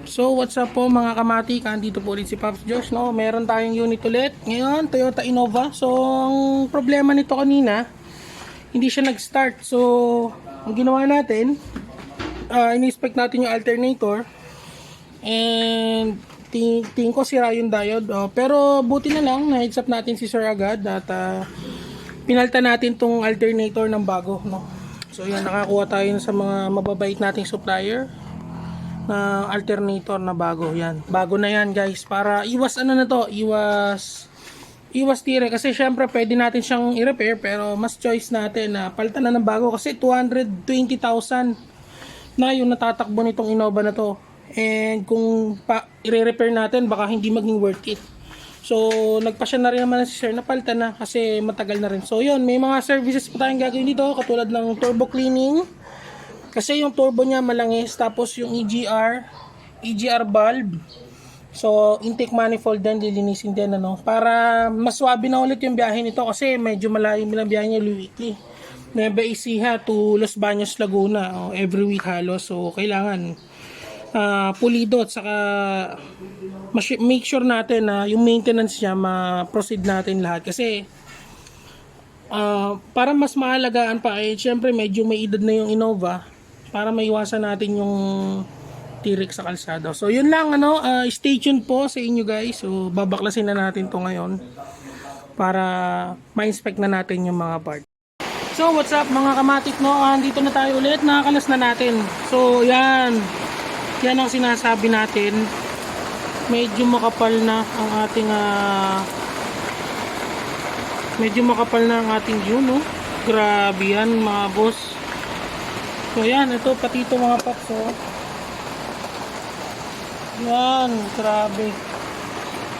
So what's up po mga kamatik, andito po ulit si Pops Josh, no? Meron tayong unit ulit ngayon, Toyota Innova. So ang problema nito kanina, hindi siya nag-start. So ang ginawa natin, in-inspect natin yung alternator, and tingin ko sira yung diode. Pero buti na lang, na-heads up natin si Sir agad at pinalta natin tong alternator ng bago, no? So yan, nakakuha tayo sa mga mababait nating supplier na alternator na bago. Yan, bago na yan guys, para iwas iwas tire, kasi syempre pwede natin siyang i-repair, pero mas choice natin na palitan na ng bago, kasi 220,000 na yung natatakbo nitong Innova na to, and kung i-repair natin baka hindi maging worth it. So nagpasya na rin naman si Sir na palitan na, kasi matagal na rin. So yun, may mga services pa tayong gagawin dito, katulad ng turbo cleaning, kasi yung turbo niya malangis, tapos yung EGR valve, so intake manifold din, lilinisin din, ano, para mas swabe na ulit yung biyahe nito, kasi medyo malayo yung biyahe niya weekly, Nueva Ecija to Los Baños, Laguna, every week halos. So kailangan pulido, at saka make sure natin na yung maintenance niya ma-proceed natin lahat, kasi para mas mahalagaan pa, syempre medyo may edad na yung Innova, para maiwasan natin yung tirik sa kalsada. So yun lang, stay tuned po sa inyo guys. So babaklasin na natin to ngayon para ma-inspect na natin yung mga part. So what's up mga kamatik, no? Andito na tayo ulit, nakakalas na natin. So yan ang sinasabi natin, medyo makapal na ang ating view, no? Grabe yan mga boss. So yan, ito pati ito mga paps, yan, grabe.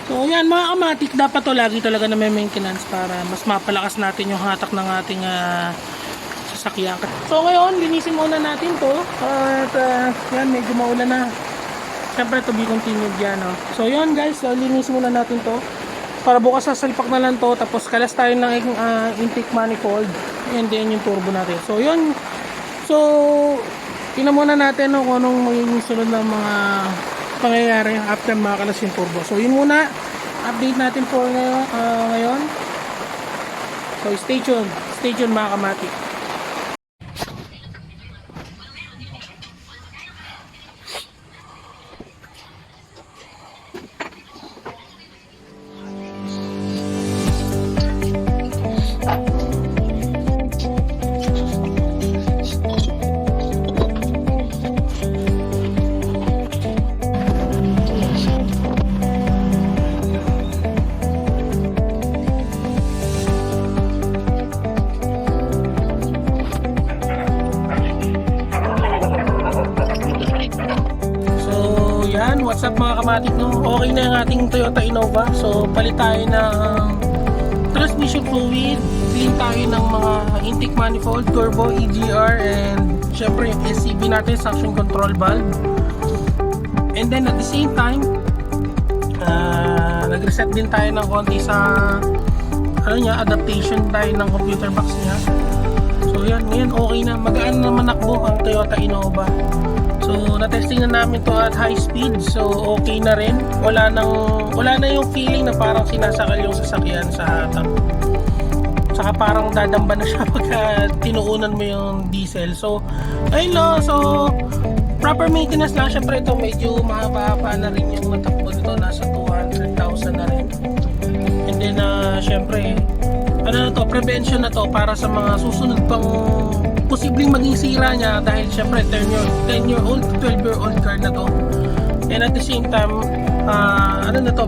So yan mga kamatik, dapat to lagi talaga na may maintenance para mas mapalakas natin yung hatak ng ating sasakyan. So ngayon, linisin muna natin to, at yan, medyo maulan na. Siyempre to be continued yan, no? So yun guys, linisin muna natin to, para bukas sasalpak na lang to, tapos kalas tayo ng intake manifold, and then yung turbo natin. So yun, so tingnan muna natin, no, kung anong magiging sunod ng mga pangyayari after makalas yung turbo. So yun muna, update natin po ngayon. So stay tuned mga kamatik. What's up mga kamatik, no? Okay na yung ating Toyota Innova. So palit tayo ng transmission fluid, clean tayo ng mga intake manifold, turbo, EGR, and syempre yung SCV natin, suction control valve. And then at the same time, nag-reset din tayo ng konti sa adaptation tayo ng computer box niya. So yan, ngayon okay na, magaan na manakbo ang Toyota Innova. So na-testing na namin to at high speed, so okay na rin. Wala na yung feeling na parang sinasakal yung sasakyan sa hatak. Saka parang dadamba na siya pagka tinuunan mo yung diesel. So ayun, no, so proper maintenance lang. Syempre ito medyo mahaba na rin yung natakbo nito, nasa 200,000 na rin. And then syempre prevention na to para sa mga susunod pang posibleng maging sira niya, dahil syempre 10-year-old, 12-year-old car na to. And at the same time,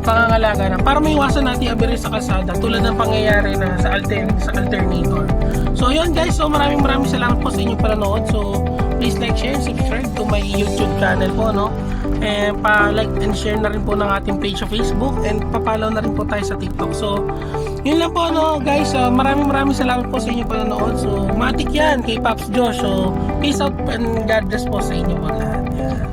pangangalaga na, para maiwasan natin abiri sa kalsada tulad ng pangyayari na sa alternator. So yun guys, so maraming salamat po sa inyong panonood. So please like, share, subscribe to my YouTube channel po, no? And pa-like and share na rin po ng ating page sa Facebook, and pa-follow na rin po tayo sa TikTok. So yun lang po, no guys, maraming salamat po sa inyong panonood. So matik yan kay Pops Josh. So peace out and God bless po sa inyo po lahat. Yeah.